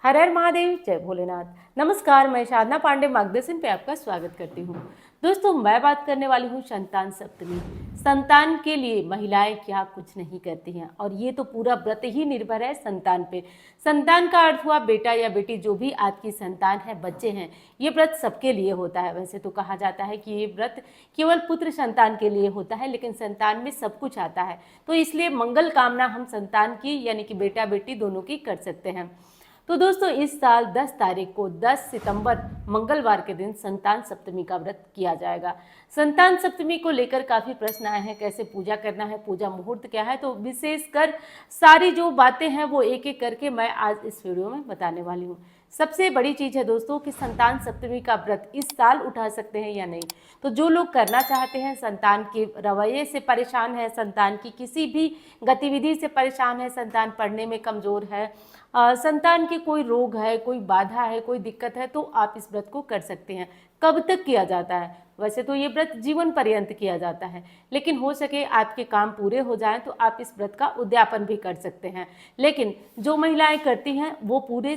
हर हर महादेव, जय भोलेनाथ। नमस्कार, मैं साधना पांडे मार्गदर्शन पे आपका स्वागत करती हूँ। दोस्तों, मैं बात करने वाली हूँ संतान सप्तमी। संतान के लिए महिलाएं क्या कुछ नहीं करती हैं, और ये तो पूरा व्रत ही निर्भर है संतान पे। संतान का अर्थ हुआ बेटा या बेटी, जो भी आपकी संतान है, बच्चे हैं। ये व्रत सबके लिए होता है। वैसे तो कहा जाता है कि ये व्रत केवल पुत्र संतान के लिए होता है, लेकिन संतान में सब कुछ आता है, तो इसलिए मंगल कामना हम संतान की यानी कि बेटा बेटी दोनों की कर सकते हैं। तो दोस्तों, इस साल 10 तारीख को 10 सितंबर मंगलवार के दिन संतान सप्तमी का व्रत किया जाएगा। संतान सप्तमी को लेकर काफ़ी प्रश्न आए हैं, कैसे पूजा करना है, पूजा मुहूर्त क्या है। तो विशेषकर सारी जो बातें हैं वो एक एक करके मैं आज इस वीडियो में बताने वाली हूँ। सबसे बड़ी चीज़ है दोस्तों कि संतान सप्तमी का व्रत इस साल उठा सकते हैं या नहीं। तो जो लोग करना चाहते हैं, संतान के रवैये से परेशान है, संतान की किसी भी गतिविधि से परेशान है, संतान पढ़ने में कमज़ोर है, संतान के कोई रोग है, कोई बाधा है, कोई दिक्कत है, तो आप इस व्रत को कर सकते हैं। कब तक किया जाता है? वैसे तो ये व्रत जीवन पर्यंत किया जाता है, लेकिन हो सके आपके काम पूरे हो जाएं तो आप इस व्रत का उद्यापन भी कर सकते हैं। लेकिन जो महिलाएं करती हैं वो पूरे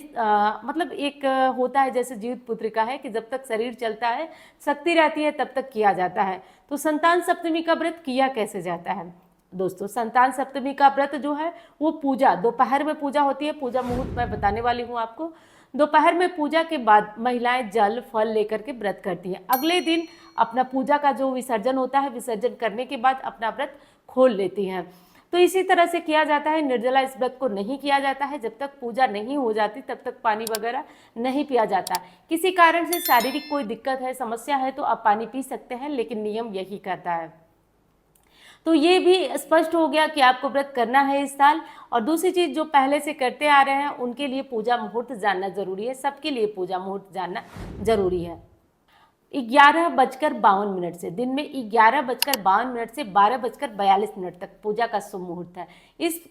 मतलब एक होता है जैसे जीवित पुत्रिका है कि जब तक शरीर चलता है, शक्ति रहती है, तब तक किया जाता है। तो संतान सप्तमी का व्रत किया कैसे जाता है दोस्तों? संतान सप्तमी का व्रत जो है वो पूजा दोपहर में पूजा होती है। पूजा मुहूर्त मैं बताने वाली हूँ आपको। दोपहर में पूजा के बाद महिलाएं जल फल लेकर के व्रत करती हैं। अगले दिन अपना पूजा का जो विसर्जन होता है, विसर्जन करने के बाद अपना व्रत खोल लेती हैं। तो इसी तरह से किया जाता है। निर्जला इस व्रत को नहीं किया जाता है। जब तक पूजा नहीं हो जाती तब तक पानी वगैरह नहीं पिया जाता। किसी कारण से शारीरिक कोई दिक्कत है, समस्या है, तो आप पानी पी सकते हैं, लेकिन नियम यही कहता है। तो ये भी स्पष्ट हो गया कि आपको व्रत करना है इस साल। और दूसरी चीज़, जो पहले से करते आ रहे हैं उनके लिए पूजा मुहूर्त जानना जरूरी है। सबके लिए पूजा मुहूर्त जानना जरूरी है। 11:52 से दिन में 11:52 से 12:42 तक पूजा का शुभ मुहूर्त है। इस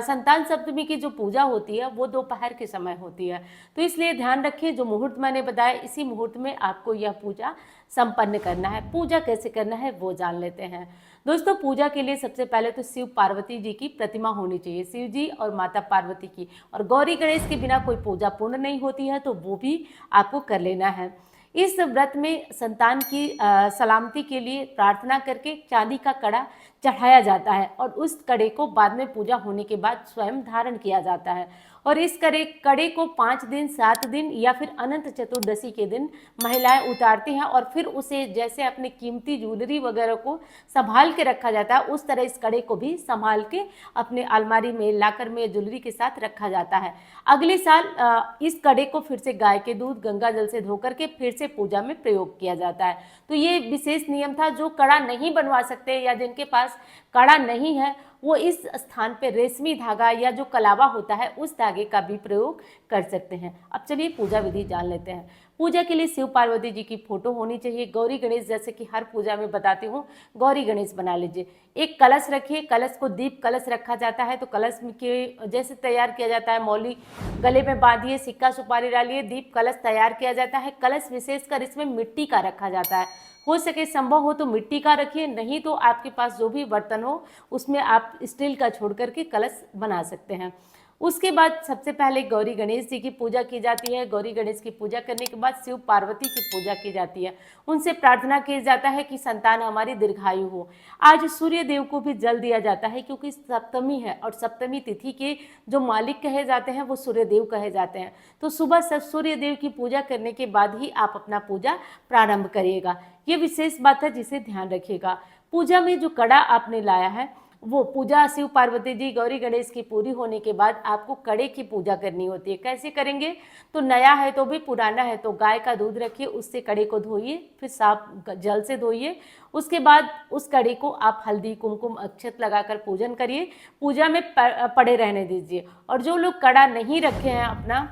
संतान सप्तमी की जो पूजा होती है वो दोपहर के समय होती है। तो इसलिए ध्यान रखिए, जो मुहूर्त मैंने बताया इसी मुहूर्त में आपको यह पूजा संपन्न करना है। पूजा कैसे करना है वो जान लेते हैं। दोस्तों, पूजा के लिए सबसे पहले तो शिव पार्वती जी की प्रतिमा होनी चाहिए, शिव जी और माता पार्वती की। और गौरी गणेश के बिना कोई पूजा पूर्ण नहीं होती है, तो वो भी आपको कर लेना है। इस व्रत में संतान की सलामती के लिए प्रार्थना करके चांदी का कड़ा चढ़ाया जाता है, और उस कड़े को बाद में पूजा होने के बाद स्वयं धारण किया जाता है। और इस कड़े को 5 दिन, 7 दिन या फिर अनंत चतुर्दशी के दिन महिलाएं उतारती हैं, और फिर उसे जैसे अपने कीमती ज्वेलरी वगैरह को संभाल के रखा जाता है, उस तरह इस कड़े को भी संभाल के अपने अलमारी में, लाकर में ज्वेलरी के साथ रखा जाता है। अगले साल इस कड़े को फिर से गाय के दूध, गंगा जल से धोकर के फिर से पूजा में प्रयोग किया जाता है। तो ये विशेष नियम था। जो कड़ा नहीं बनवा सकते या जिनके पास कड़ा नहीं है, वो इस स्थान पे रेशमी धागा या जो कलावा होता है उस धागे का भी प्रयोग कर सकते हैं। अब चलिए पूजा विधि जान लेते हैं। पूजा के लिए शिव पार्वती जी की फोटो होनी चाहिए। गौरी गणेश, जैसे कि हर पूजा में बताती हूँ, गौरी गणेश बना लीजिए। एक कलश रखिए। कलश को दीप कलश रखा जाता है। तो कलश के जैसे तैयार किया जाता है, मौली गले में बांधिए, सिक्का सुपारी डालिए, दीप कलश तैयार किया जाता है। कलश विशेषकर इसमें मिट्टी का रखा जाता है। हो सके, संभव हो तो मिट्टी का रखिए, नहीं तो आपके पास जो भी बर्तन हो उसमें आप स्टील का छोड़ करके कलश बना सकते हैं। उसके बाद सबसे पहले गौरी गणेश जी की पूजा की जाती है। गौरी गणेश की पूजा करने के बाद शिव पार्वती की पूजा की जाती है। उनसे प्रार्थना किया जाता है कि संतान हमारी दीर्घायु हो। आज सूर्य देव को भी जल दिया जाता है, क्योंकि सप्तमी है और सप्तमी तिथि के जो मालिक कहे जाते हैं वो सूर्य देव कहे जाते हैं। तो सुबह सूर्य देव की पूजा करने के बाद ही आप अपना पूजा प्रारंभ करिएगा। ये विशेष बात है जिसे ध्यान रखिएगा। पूजा में जो कड़ा आपने लाया है, वो पूजा शिव पार्वती जी, गौरी गणेश की पूरी होने के बाद आपको कड़े की पूजा करनी होती है। कैसे करेंगे? तो नया है तो भी, पुराना है तो गाय का दूध रखिए, उससे कड़े को धोइए, फिर साफ जल से धोइए। उसके बाद उस कड़े को आप हल्दी, कुमकुम, अक्षत लगाकर पूजन करिए। पूजा में पड़े रहने दीजिए। और जो लोग कड़ा नहीं रखे हैं, अपना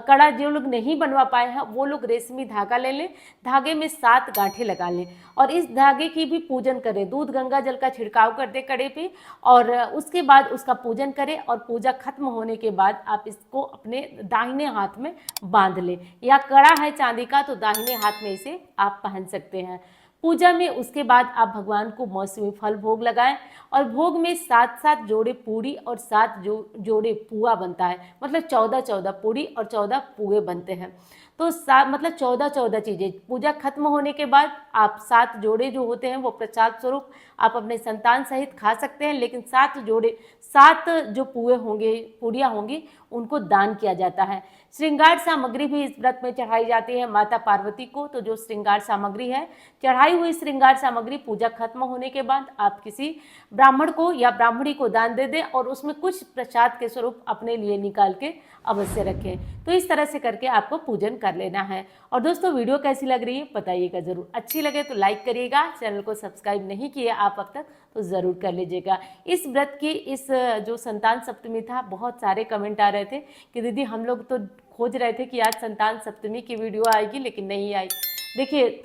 कड़ा जो लोग नहीं बनवा पाए हैं, वो लोग रेशमी धागा ले लें। धागे में 7 गांठें लगा लें और इस धागे की भी पूजन करें। दूध गंगा जल का छिड़काव कर दें कड़े पे, और उसके बाद उसका पूजन करें। और पूजा खत्म होने के बाद आप इसको अपने दाहिने हाथ में बांध लें, या कड़ा है चांदी का तो दाहिने हाथ में इसे आप पहन सकते हैं। पूजा में उसके बाद आप भगवान को मौसमी फल भोग लगाएं और भोग में 7-7 जोड़े पूड़ी और 7 जोड़े पुआ बनता है, मतलब 14-14 पूड़ी और 14 पुए बनते हैं। तो मतलब 14-14 चीज़ें पूजा खत्म होने के बाद आप 7 जोड़े जो होते हैं वो प्रसाद स्वरूप आप अपने संतान सहित खा सकते हैं, लेकिन 7 जोड़े 7 जो पुए होंगे, पूड़ियाँ होंगी, उनको दान किया जाता है। श्रृंगार सामग्री भी इस व्रत में चढ़ाई जाती है माता पार्वती को। तो जो श्रृंगार सामग्री है, चढ़ाई हुई श्रृंगार सामग्री पूजा खत्म होने के बाद आप किसी ब्राह्मण को या ब्राह्मणी को दान दे दें और उसमें कुछ प्रसाद के स्वरूप अपने लिए निकाल के अवश्य रखें। तो इस तरह से करके आपको पूजन कर लेना है। और दोस्तों, वीडियो कैसी लग रही है बताइएगा ज़रूर। अच्छी लगे तो लाइक करिएगा, चैनल को सब्सक्राइब नहीं किया आप अब तक तो ज़रूर कर लीजिएगा। इस व्रत की इस जो संतान सप्तमी था, बहुत सारे कमेंट आ रहे थे कि दीदी हम लोग तो खोज रहे थे कि आज संतान सप्तमी की वीडियो आएगी, लेकिन नहीं आई। देखिए,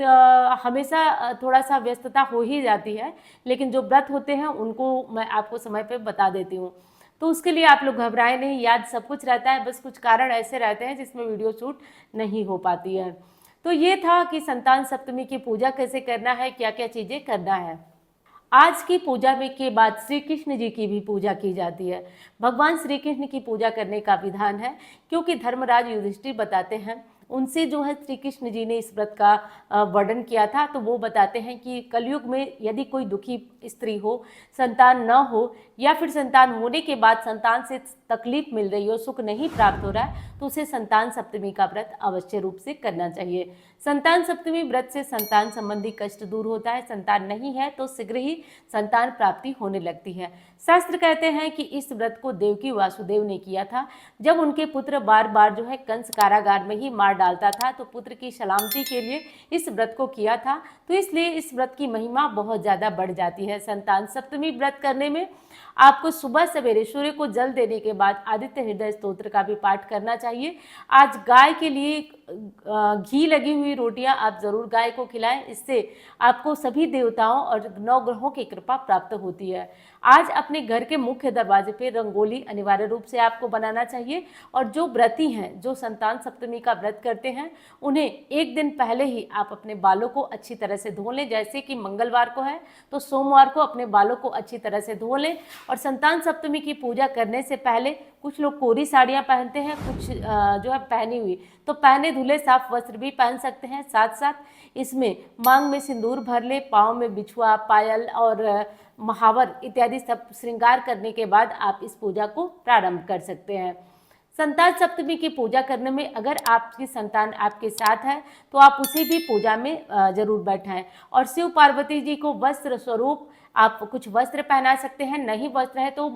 हमेशा थोड़ा सा व्यस्तता हो ही जाती है, लेकिन जो व्रत होते हैं उनको मैं आपको समय पे बता देती हूँ। तो उसके लिए आप लोग घबराएं नहीं, याद सब कुछ रहता है, बस कुछ कारण ऐसे रहते हैं जिसमें वीडियो शूट नहीं हो पाती है। तो ये था कि संतान सप्तमी की पूजा कैसे करना है, क्या क्या चीज़ें करना है। आज की पूजा में के बाद श्री कृष्ण जी की भी पूजा की जाती है। भगवान श्री कृष्ण की पूजा करने का विधान है, क्योंकि धर्मराज युधिष्ठिर बताते हैं, उनसे जो है श्री कृष्ण जी ने इस व्रत का वर्णन किया था। तो वो बताते हैं कि कलयुग में यदि कोई दुखी स्त्री हो, संतान न हो, या फिर संतान होने के बाद संतान से तकलीफ मिल रही हो, सुख नहीं प्राप्त हो रहा है, तो उसे संतान सप्तमी का व्रत अवश्य रूप से करना चाहिए। संतान सप्तमी व्रत से संतान संबंधी कष्ट दूर होता है। संतान नहीं है तो शीघ्र ही संतान प्राप्ति होने लगती है। शास्त्र कहते हैं कि इस व्रत को देवकी वासुदेव ने किया था। जब उनके पुत्र बार बार जो है कंस कारागार में ही मार डालता था, तो पुत्र की सलामती के लिए इस व्रत को किया था। तो इसलिए इस व्रत की महिमा बहुत ज़्यादा बढ़ जाती है। संतान सप्तमी व्रत करने में आपको सुबह सवेरे सूर्य को जल देने के बाद आदित्य हृदय स्तोत्र का भी पाठ करना चाहिए। आज गाय के लिए घी लगी हुई रोटियां आप जरूर गाय को खिलाएं, इससे आपको सभी देवताओं और 9 ग्रहों की कृपा प्राप्त होती है। आज अपने घर के मुख्य दरवाजे पे रंगोली अनिवार्य रूप से आपको बनाना चाहिए। और जो व्रती हैं, जो संतान सप्तमी का व्रत करते हैं, उन्हें एक दिन पहले ही आप अपने बालों को अच्छी तरह से धो लें। जैसे कि मंगलवार को है तो सोमवार को अपने बालों को अच्छी तरह से धो लें। और संतान सप्तमी की पूजा करने से पहले कुछ लोग कोरी साड़ियाँ पहनते हैं, कुछ जो है पहनी हुई, तो पहने धुले साफ वस्त्र भी पहन सकते हैं। साथ साथ इसमें मांग में सिंदूर भर ले, पाँव में बिछुआ, पायल और महावर इत्यादि सब श्रृंगार करने के बाद आप इस पूजा को प्रारंभ कर सकते हैं। संतान सप्तमी की पूजा करने में अगर आपकी संतान आपके साथ है तो आप उसे भी पूजा में जरूर बैठाएं। और शिव पार्वती जी को वस्त्र स्वरूप आप कुछ वस्त्र पहना सकते हैं। नहीं वस्त्र है तो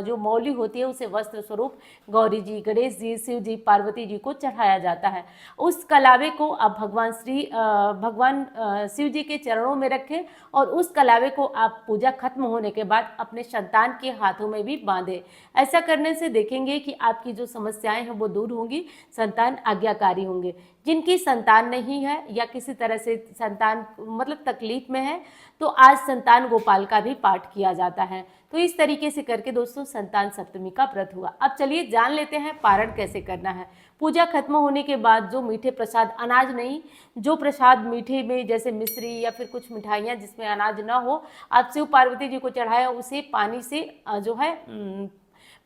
जो मौली होती है उसे वस्त्र स्वरूप गौरी जी, गणेश जी, शिव जी, पार्वती जी को चढ़ाया जाता है। उस कलावे को आप भगवान शिव जी के चरणों में रखें और उस कलावे को आप पूजा खत्म होने के बाद अपने संतान के हाथों में भी बांधें। ऐसा करने से देखेंगे कि आपकी जो समस्याएं हैं वो दूर होंगी, संतान आज्ञाकारी होंगे। जिनकी संतान नहीं है या किसी तरह से संतान मतलब तकलीफ में है, तो आज संतान गोपाल का भी पाठ किया जाता है। तो इस तरीके से करके दोस्तों संतान सप्तमी का व्रत हुआ। अब चलिए जान लेते हैं पारण कैसे करना है। पूजा खत्म होने के बाद जो मीठे प्रसाद, अनाज नहीं, जो प्रसाद मीठे में जैसे मिश्री या फिर कुछ मिठाइयाँ जिसमें अनाज ना हो, आप शिव पार्वती जी को चढ़ाया, उसे पानी से जो है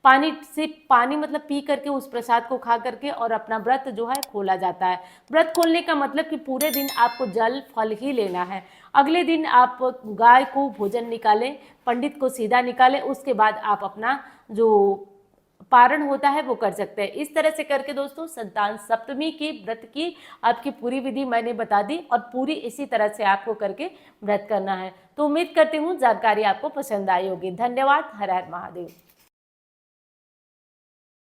पानी मतलब पी करके उस प्रसाद को खा करके और अपना व्रत जो है खोला जाता है। व्रत खोलने का मतलब कि पूरे दिन आपको जल फल ही लेना है। अगले दिन आप गाय को भोजन निकालें, पंडित को सीधा निकालें, उसके बाद आप अपना जो पारण होता है वो कर सकते हैं। इस तरह से करके दोस्तों संतान सप्तमी की व्रत की आपकी पूरी विधि मैंने बता दी और पूरी इसी तरह से आपको करके व्रत करती हूँ। तो उम्मीद करती हूँ जानकारी आपको पसंद आई होगी। धन्यवाद। हर हर महादेव।